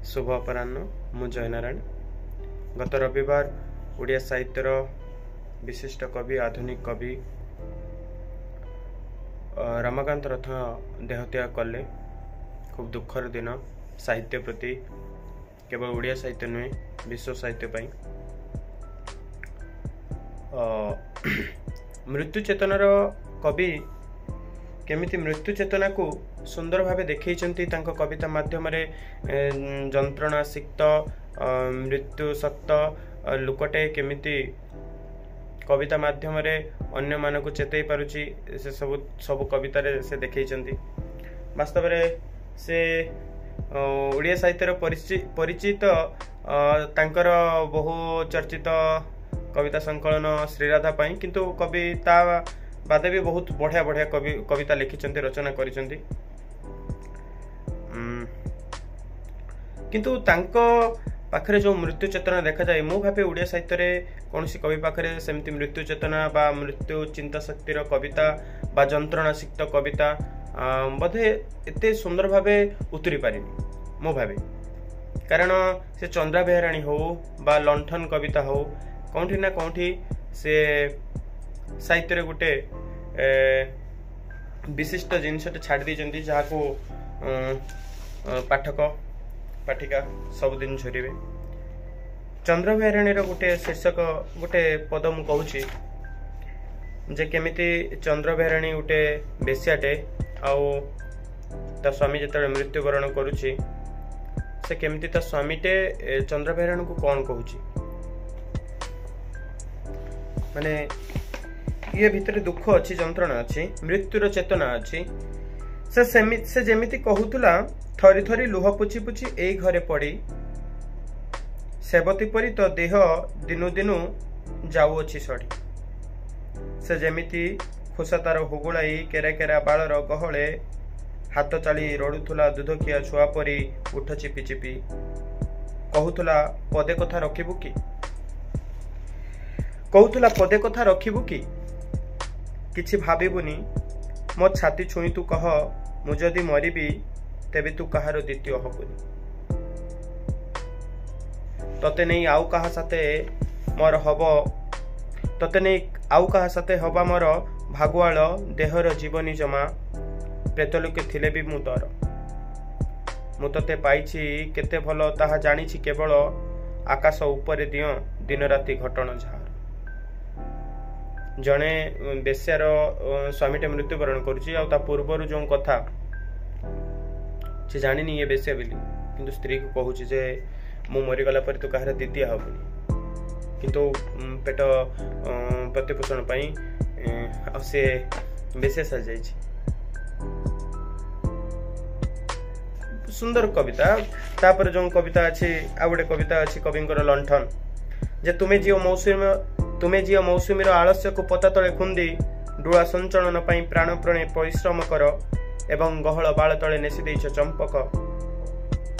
शुभ अपराह्न मु जयनारायण गत रविवार ओडिया साहित्यर विशिष्ट कवि आधुनिक कवि रमाकांत रथ देहत्याग कले। खूब दुखर दिन साहित्य प्रति, केवल ओडिया साहित्य नुहे विश्व साहित्य पाई। मृत्यु चेतनार कवि केमिति मृत्यु चेतना को सुंदर भावे देखैछंती तांको कविता माध्यम रे जंत्रणा सिक्त मृत्यु सक्त लुकटे केमिति कविता माध्यम रे अन्य मानक चेतई पारुची से सब कविता रे से देखैछंती। वास्तव रे से ओडिया साहित्यर परिचित तांकर बहु चर्चित कविता संकलन श्रीराधा पाई, किंतु कविता बादे भी बहुत बढ़िया बढ़िया कविता लिखिचंती, रचना करिचंती। किंतु तांको पाखरे जो मृत्यु चेतना देखा जाए, मु भावे ओडिया साहित्य रे कोनसी कवि पाखरे सेमती मृत्यु चेतना बा मृत्यु चिंता शक्तिर कविता बा जंत्रणा सिक्त कविता बोधे एते सुंदर भावे उतरी पारिनी मो भावे। कारण से चंद्रा बेहराणी हो बा लंठन कविता हो, कौंठी ना कौंठी से साहित्य रे गुटे विशिष्ट जिनसटे छाड़ दी जहाँ को पाठक पाठिका सबुदिन झरिबे। चंद्र बेहराणी गोटे शीर्षक गोटे पद मु कहूची जे केमिति चंद्र बेहराणी गोटे बेश्याटे आउ ता स्वामी जेतबे मृत्युवरण करुची से केमिति ता स्वामीटे चंद्र बेहराणी को कौन कहूची, माने ये भितर दुख अच्छी जंत्रणा अच्छी मृत्युर चेतना अच्छी। से जेमिति कहूतुला थरी थरी लुह पुछि पुछि एई घरे पड़ी सेवती परी तो देह दिनु दिनु जाऊ अछि सड़ी। से जेमिति खुसा तार हुगुलाई केरा केरा बालर गहळे हाथ चाली रडुथुला दूधखिया छुआ परी उठ चिपि चिपि कहूतुला पदे कथा रखिबु की, कहूतुला पदे कथा रखिबु की किछि भाबिबुनी मो छाती छुई तू कह मु जदि मरिबी तेबे तू कहार द्वितीय हबुनी। तते नहीं आउ कहा साथे मोर हब, तते नहीं आउ कहा साथे हबा मोर भागुआल देहर जीवनी जमा प्रेतलोके थिले भी मु तोर। मु तते पाइछि केते भलो ताहा जानिछि केवल आकाश उपरे दियो दिन राति घटण झार। जने बेश्यार स्वामीटे मृत्युवरण करुची आ ता पूर्वर जो कथा से जानिनी ये बेश्या बोली, किंतु स्त्री को कहूची जे मु मरीगला पर तू कहार द्वितीय हबुनी, किंतु पेट प्रतिपोषण पाई से बेश्या सज जाइछि। सुंदर कविता। तापर जो कविता अच्छी आ गोटे कविता अच्छी कविंकर लंठन जे तुमे जियो मौसुमीर आलस्य को पता तले खुंदी डुआ संचलन पाई प्राण प्रणे परिश्रम कर एवं गहल बाल तले नेसी देइछ चंपक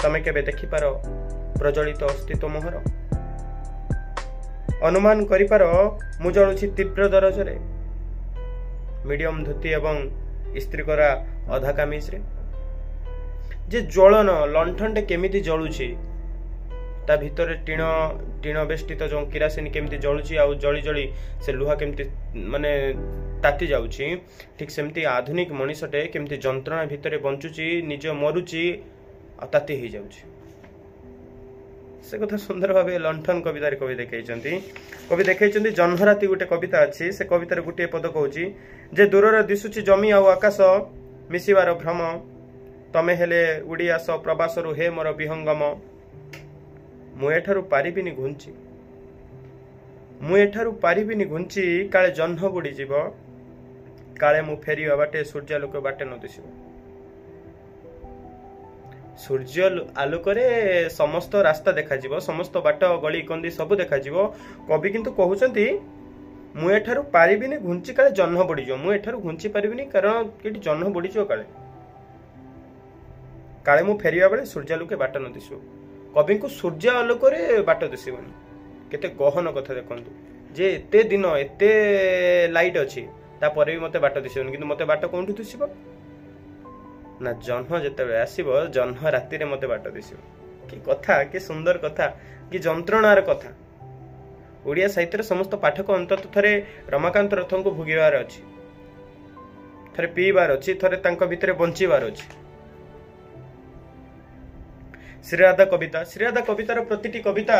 तमे केबे देखिपार प्रज्वलित अस्तित्व मोहर। अनुमान करिपार मु जळुछि तीव्र दरजरे मीडियम धोती एवं स्त्री करा अधा कामिज रे। जे ज्वलन लंठनटे केमिति जळुछि ता भितर टीण बेष्टित जो किरासिन केमिति जळुछि आ जळी जळी से लुहा केमिति माने ताती जाउछि, ठीक सेमती आधुनिक मनीषटे केमिति जंत्रणा भितर बंचुछि निज मरुछि आ ताती हे जाउछि। से कथा सुंदर भावे लंठन कवितार कवि देखैछंती। जन्हराती गोटे कविता अछि, से कवितार गोटे पद कहूछि जे दूरर दिसुछि जमी आ आकाश मिसिबार भ्रम तमे हेले उड़ी आस प्रवासरु हे मोर विहंगम। मु एठारु पारिबिनी घुंची काले जह्न बुड़ी जीव काले मु फेरिया बाटे सूर्य आलोक बाटे न दिसिब। सूर्य आलोकरे समस्त रास्ता देखा जीव, समस्त बाट गली कंदी सब देखा जीव। कवि किंतु कहउचंती मु एठारु पारिबिनी घुंची काले जह्न बुड़ी जीव। मु एठारु घुंची पारिबिनी कारण केटी जह्न बुड़ी जीव काले मु फेरिया बेले सूर्य आलोके बाट न दिसिब। कवि को सूर्य आलोक बाट दिशबनी केते गहन कथा देखंतु जे एते दिन एते लाइट अच्छी तापर भी मते बाट दिशबनी, किंतु मते बाट कोंठु दिसिब ना जह्न जेते आसीबो जह्न राति रे मते बाट दिसिब। कि कथा कि सुंदर कथा कि जंत्रणार कथा। ओडिया साहित्य समस्त पाठक अंतत थरे रमाकांत रथ को भोगीबार अछि, थरे पीबार अछि, थरे तांको भितरे बंचीबार अछि। श्रीराधा कवितार प्रतिटी कविता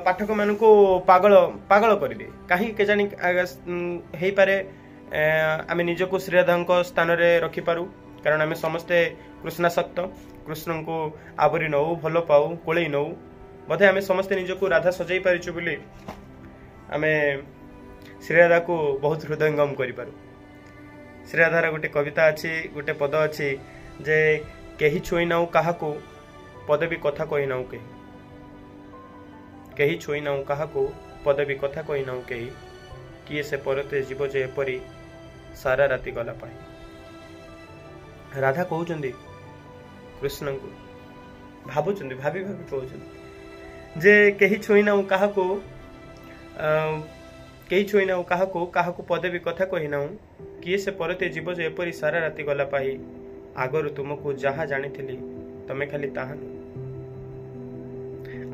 पाठक मान को पागल पागल कर दिए। कहीं के जानी हेई पारे आमे निजको श्रीराधा स्थान रे रखि पारू, कारण आमे समस्ते कृष्णासक्त, कृष्ण को आवरी नौ भल पाऊ कोले नौ बोधे आमे समस्ते निजको राधा सजाई पारिछु बोली आमे श्रीराधा को बहुत हृदयंगम करि पारू। श्रीराधार गोटे कविता अच्छी, गोटे पद अच्छी जे केही छुई नाऊ काहाको पदवी कथा कही नाऊ केही, केही छुई नाऊ काहाको पदवी कथा कही नाऊ केही, किए से परते जीव जे एपरी सारा राति गला पाए। राधा कहउचंदी कृष्ण को, भाबुचंदी भाभी भाभी कहउचंदी जे केही छुई नाऊ काहाको केही छुई नाऊ काहाको काहाको पदवी कथा कही नाऊ, किए से परते जीव जे एपरी सारा राति गला पाई। आगरु तुमको जहा जानिथिली तमे खाली ताहा नु,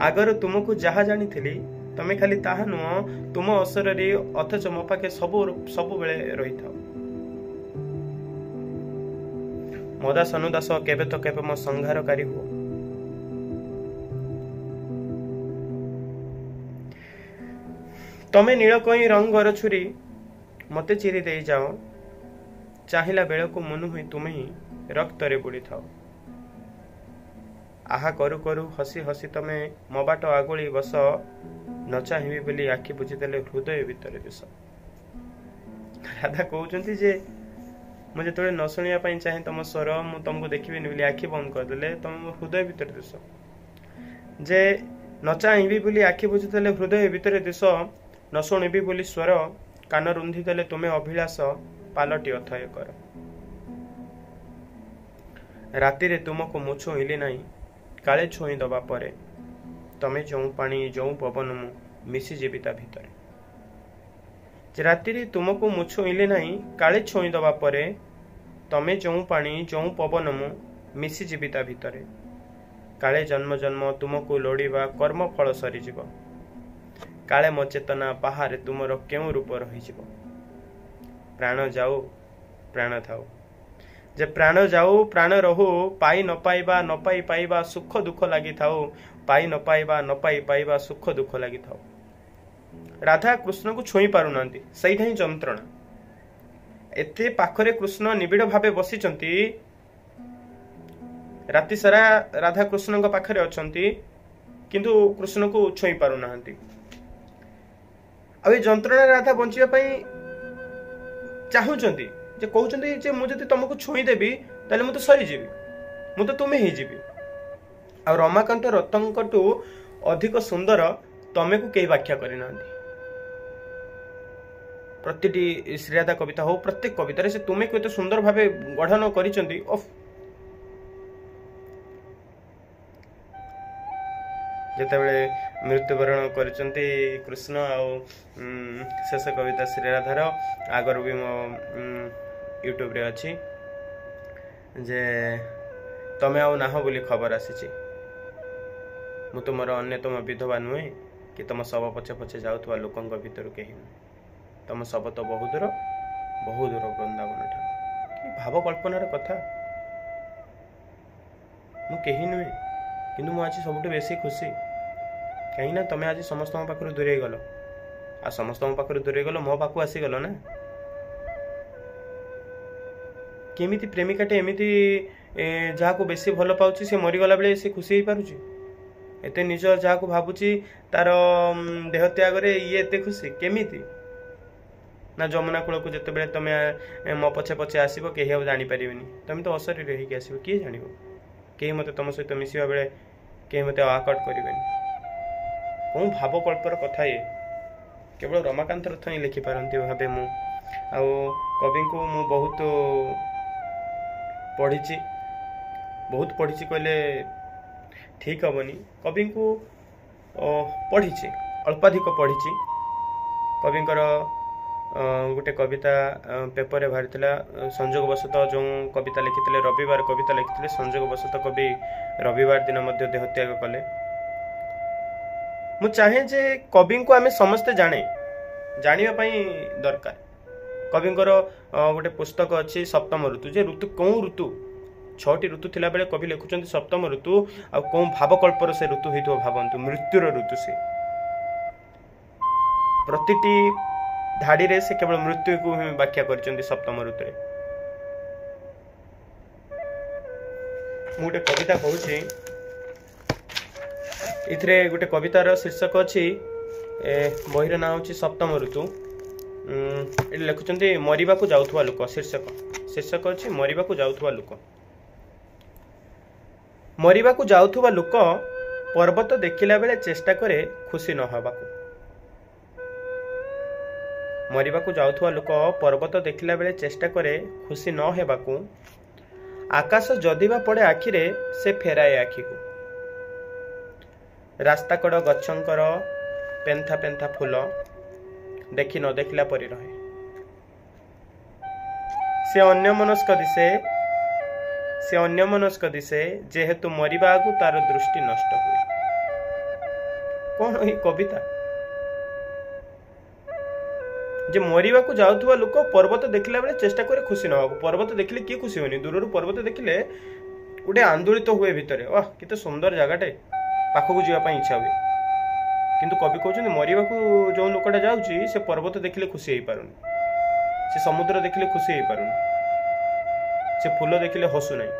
आगरु तुमको जहा जानिथिली तमे खाली ताहा नुह, तुम असररी अथच मो पाखे सब बेले रही थाओ। मदास अनुदास केबे तो केबे मो संहारकारी हो। तमे नील कई रंगर छुरी मते चिरी दे जाओ, चाहिला बेल को मनु हुई तुम ही रक्त रे बुड़ी थाओ। आहा करू करू हसी हसी तमे मो बाट आगुली बस, न चाहिबी बोली आखि बुझीदेले हृदय भितर देश। राधा कहउचंती जे मु जेतबे न सुनिया पई चाहे तम स्वर मु तुमको देखिबेनी बोली आखि बंद कर देले तुम हृदय भितर देश। जे न चाहिबी बोली आखि बुझीदेले हृदय भितर देश, न शुणिबी बोली स्वर कान रुंधी देले तुमे अभिलाष पालटी अथय कर। राति रे तुमको मु छुईली नाही काले छुई दबा परे, तमे जो पानी जो पवन मु मिसी जीवी ता भितर। राति रे तुमको मु छुईली नाही काले छुई दबा परे, तमे जो पानी जो पवन मु मिसी जीवी ता भितर। काले जन्म जन्म तुमको लोड़ीबा कर्म फल सरी जीव, काले मो चेतना बाहर तुमर केउ रूप रही जीव। प्राण जाऊ प्राण थाऊ, जे प्राण जाऊ प्राण रहू, पाई न पाई पाइबा सुख दुख लगी थाऊ, पाई न पाई पाइबा सुख दुख लगी थाऊ। राधा कृष्ण को छुई पारु नांती, सहीटा ही जंत्रणा। एते पाखरे कृष्ण निबिड़ भावे बसिचंती, राति सारा राधा कृष्ण को पाखरे अछंती, किंतु कृष्ण को छुई पारु नांती। अब ए जंत्रणा राधा बंचिया पई चाहुचंती, जे कहउचंती जे मु जति तुमको छुई देबी ताले मु तो सरी जीवी, मु तो तुमे ही जीवी। आ रमाकांत रतंकटू अधिक सुंदर तमे को केही व्याख्या करि नांती। प्रतिटी श्रीराधा कविता हो, प्रत्येक कविता से तुमे को एते सुंदर भावे गठन करिसंती। जेतेबेले मृत्युवरण करिसंती कृष्ण आ शेष कविता श्रीराधार आगर भी मो यूट्यूब रे अच्छी, जे तमे आउ नाह बोली खबर आसी। मु तुमर अन्यतम विधवा नुहे कि तुम शव पछे पछे जाउथवा लोकंक भितर केही नुहे, तुम शव तो बहु दूर वृंदावन ठा। कि भाव कल्पनार कथा। मु केही नुहे किंतु मु आज सबुठ बेसी खुशी, कहीं ना तमे आज समस्त पाखर दूरे गल, आ समस्त पाखर दूरे गल मो पाखु आसीगल ना। केमिति प्रेमिकाटे एमिति जहाँ को बेसी भल पाउची से मरीगला बेले से खुशी पारुची, एते निज जहाँ को भावुची तार देह त्याग रे ये एते खुशी केमिति ना। जमुना कूल को जिते बेले तमे मो पछे पछे आसीबो केही अब जानि परिबेनी, तमे तो अशरीर रही के आसीबो, किए जानिबो। केही मते तम सहित मिसिबा बेले केही मते आकट करिबेनी। कोन भाव कल्पर कथा ये केवल रमाकांत रथ ही लिखि पारंती भाबे मु। आ कवि को मु बहुत पढ़ी कहले ठीक हेनी। कवि को पढ़ी अल्पाधिक पढ़ी कविंकर गोटे कविता पेपर रे बाहरी संजोग वशतः जो कविता लिखिते रविवार कविता लिखिते संजोग वशतः कवि रविवार दिन मध्य देहत्याग कले। मु चाहे जे कवि को आमे समस्ते जाने जानिबा दरकार। कविंकर गोटे पुस्तक अच्छी सप्तम ऋतु जे ऋतु कौ ऋतु 6टी ऋतु थिला बेले कवि लिखुचंती सप्तम ऋतु आ कौ भावकल्पर से ऋतु होइतो भावंतु मृत्युर ऋतु से प्रतिटी धाड़ी रे से केवल मृत्यु को ही व्याख्या करचंती सप्तम ऋतु रे। मु गोटे कविता कहूची इथरे गोटे कवितार शीर्षक अच्छी बहिर ना होची सप्तम ऋतु। ये लिखुचंती मरिबा को जाउथवा लोक शीर्षक अच्छी मरिबा को जाउथवा लोक। मरिबा को जाउथवा लोक पर्वत देखिला बेले चेष्टा करे खुशी न हबाकू। मरिबा को जाउथवा लोक पर्वत देखिला बेले चेष्टा करे खुशी न हेबाकू। आकाश जदिबा पड़े आखिरे से फेराए आखि को। रास्ता कड़ गछंकर पेंथा पेंथा फूल देखि न देखिला परि रहे। से अन्यमनस्क दिसे जेहेतु मरिबा आगु तार दृष्टि नष्ट हुए। कौन ही कविता जे मरिबा को जाउथवा लोक पर्वत देखिला बेले चेष्टा करे खुशी न हो। पर्वत देखिले की खुशी होनी दूर पर्वत देखिले गोटे आंदोलित हुए भितर वाह केते सुंदर जगाटे पाखक जावाई इच्छा हुए। किंतु कवि कहते मरिबा को जो लोकटा जाउची से पर्वत देखिले खुशी हो पारुनी से समुद्र देखिले खुशी हो पारुनी से फूल देखिले हसु नहीं।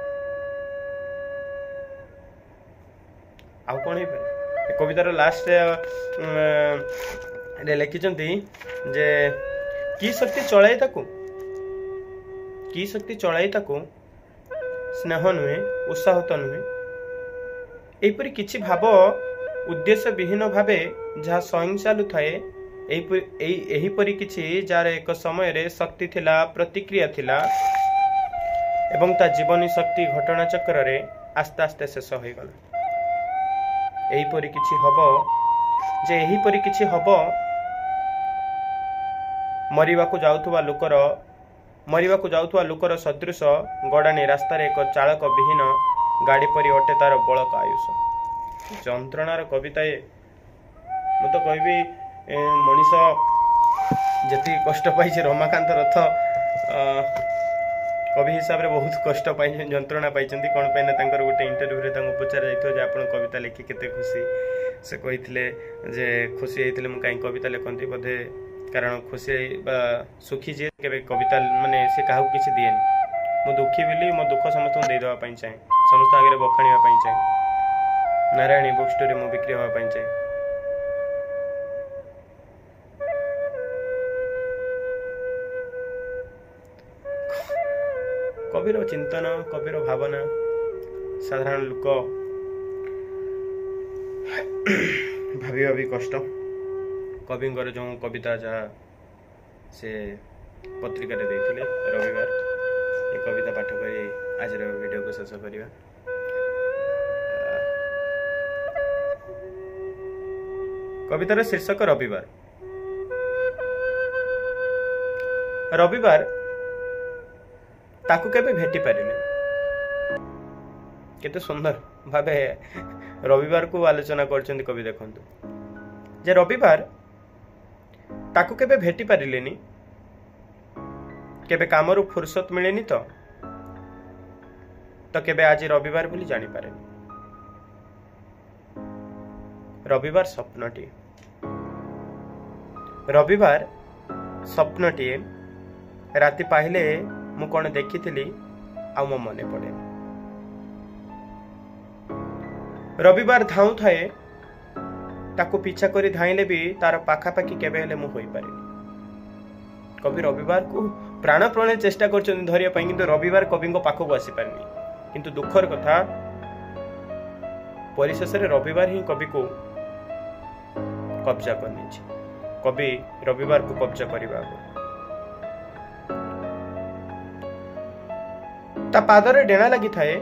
आउ कौन हो पारे कवितार लास्ट लिखिचंती जे की शक्ति चलाई ताकू स्नेह नुहे उत्साह तो नुहे। एपरी किछि भाव उद्देश्य विहीन भावे जहाँ स्वयं चालू थाए एहीपरि किछि जार एक समय रे शक्ति थिला प्रतिक्रिया थिला एवं ता जीवनी शक्ति घटना चक्र रे आस्ते आस्ते शेष हो गला। एहीपरि किछि हबो मरिबा को जाउथुवा लोकर सदृश गड़ानी रास्तार एक चालक विहीन गाड़ी परी अटे तार बलक आयुष। जंत्रणार कविता ये मु तो कहबी मनीष जति कष्ट पाई रमाकांत रथ कवि हिसाब रे बहुत कष्ट पाई जंत्रणा पाई कौन पाई ना गोटे इंटरव्यू रे पचार जाइए आप कविता लिखि केते खुशी से कही जे खुशी होते मुझे कहीं कविता लिखती बोधे कारण खुशी सुखी जी के कविता माने से क्या किसी दिएनि। मु दुखी बोली मो दुख समस्त देदेवाई चाहे समस्त आगे बखाणी चाहे नारायणी बुक स्टोरी मु बिक्री होगापी चाहे। कविर चिंतन कविर भावना साधारण लोक भाविबा भी कष्ट। कविंकर जो कविता जहाँ से पत्रिका देते रविवार ये कविता पाठ कर आज वीडियो को शेष करवा। कवितार शीर्षक रविवार। रविवार ताकू केबे भेटी पारिले केते सुंदर भावे रविवार को आलोचना करछन्ती कवि। देखंतु जे रविवार ताकू केबे भेटी पारिलेनी केबे कामरू फुर्सत मिलेनी तो केबे आज रविवार बोली जानी पारेनी। रविवार स्वप्नटी राति पाहिले मु कौन देखी आ मो मने पड़े। रविवार धाऊ थाए ताकू पीछा करी धाइले भी तार पाखापाखि केबे हेले मु होई पारेनी। कवि रविवार को प्राणप्राणे चेष्टा करछन धरिया पई किंतु रविवार कवि को पाखको आसी पारनी। किंतु दुखर कथा परिशेष रे रविवार ही कवि को कब्जा करनी छी। कवि रविवार को कब्जा करिबा ता पादरे डेणा लगी थाए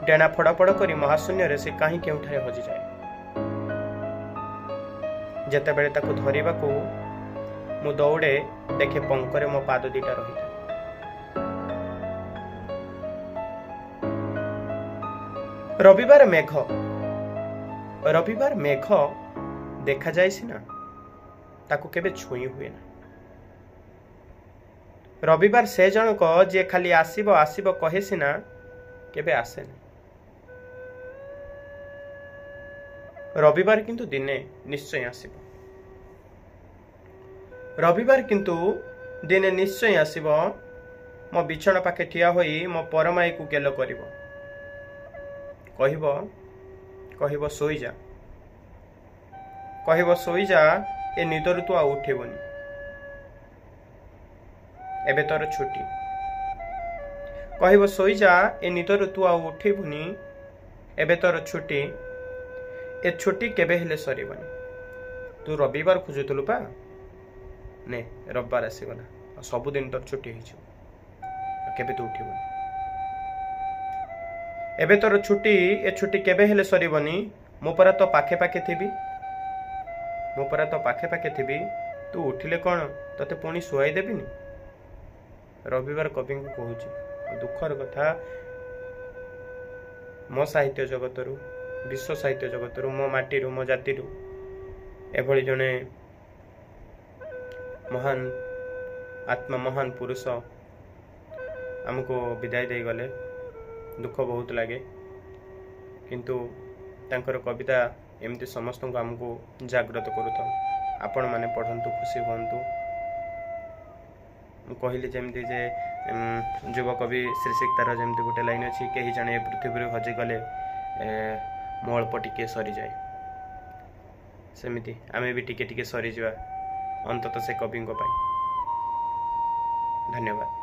डेणा फड़ाफड़ करी महाशून्य रे से कहीं केउठारे हजि जाए। ଯେତେବେଳେ ତାକୁ ଧରିବାକୁ ମୁଁ ଦୌଡ଼େ ଦେଖେ ପଙ୍କରେ ମୋ ପାଦ ଦିଟା ରହିଥାଏ। ରବିବାର ମେଘ ଦେଖାଯାଏ ସିନା, ତାକୁ କେବେ ଛୁଇଁ ହୁଏ ନା। ରବିବାର ସେ ଜଣକ ଯିଏ ଖାଲି ଆସିବ ଆସିବ କହେ ସିନା, କେବେ ଆସେନି। ରବିବାର କିନ୍ତୁ ଦିନେ ନିଶ୍ଚୟ ଆସିବ। ରବିବାର କିନ୍ତୁ ଦିନେ ନିଶ୍ଚୟ ଆସିବ, ମୋ ବିଛଣା ପାଖେ ଠିଆ ହୋଇ ମୋ ପରମାଇକୁ ଗେଲ କରିବ। କହିବ ଶୋଇଯା, ଏ ନିଦରୁ ତୁ ଆଉ ଉଠିବୁନି, ଏବେ ତୋର ଛୁଟି। କହିବ ଶୋଇଯା, ଏ ନିଦରୁ ତୁ ଆଉ ଉଠିବୁନି, ଏବେ ତୋର ଛୁଟି। ଏ ଛୁଟି କେବେ ହେଲେ ସରିବନି। ତୁ ରବିବାର ଖୋଜୁଥିଲୁ ପା, ନେ ରବିବାର ଆସିଗଲା, ଆଉ ସବୁଦିନ ତୋର ଛୁଟି ହେଇଯିବ, କେବେ ତୁ ଉଠିବୁନି। ଏବେ ତୋର ଛୁଟି, ଏ ଛୁଟି କେବେ ହେଲେ ସରିବନି। ମୁଁ ପରା ତ ପାଖେ ପାଖେ ଥିବି, ତୁ ଉଠିଲେ କ'ଣ ତତେ ପୁଣି ଶୁଆଇ ଦେବିନି। ରବିବାର କବିଙ୍କୁ କହୁଛି। ଦୁଃଖର କଥା, ମୋ ସାହିତ୍ୟ ଜଗତରୁ, ବିଶ୍ୱ ସାହିତ୍ୟ ଜଗତରୁ, ମୋ ମାଟିରୁ, ମୋ ଜାତିରୁ ଏଭଳି ଜଣେ ମହାନ ଆତ୍ମା, ମହାନ ପୁରୁଷ ଆମକୁ ବିଦାୟ ଦେଇଗଲେ। ଦୁଃଖ ବହୁତ ଲାଗେ, କିନ୍ତୁ ତାଙ୍କର କବିତା ଏମିତି ସମସ୍ତଙ୍କୁ ଆମକୁ ଜାଗ୍ରତ କରୁଥାଉ। ଆପଣମାନେ ପଢ଼ନ୍ତୁ, ଖୁସି ହୁଅନ୍ତୁ। ମୁଁ କହିଲି ଯେମିତି ଯେ ଯୁବକବି ଶ୍ରୀ ସିକ୍ତାର ଯେମିତି ଗୋଟେ ଲାଇନ୍ ଅଛି, କେହି ଜଣେ ଏ ପୃଥିବୀରୁ ହଜିଗଲେ ମୋ ଅଳ୍ପ ଟିକେ ସରିଯାଏ। ସେମିତି ଆମେ ବି ଟିକେ ଟିକେ ସରିଯିବା, ଅନ୍ତତଃ ସେ କବିଙ୍କ ପାଇଁ। ଧନ୍ୟବାଦ।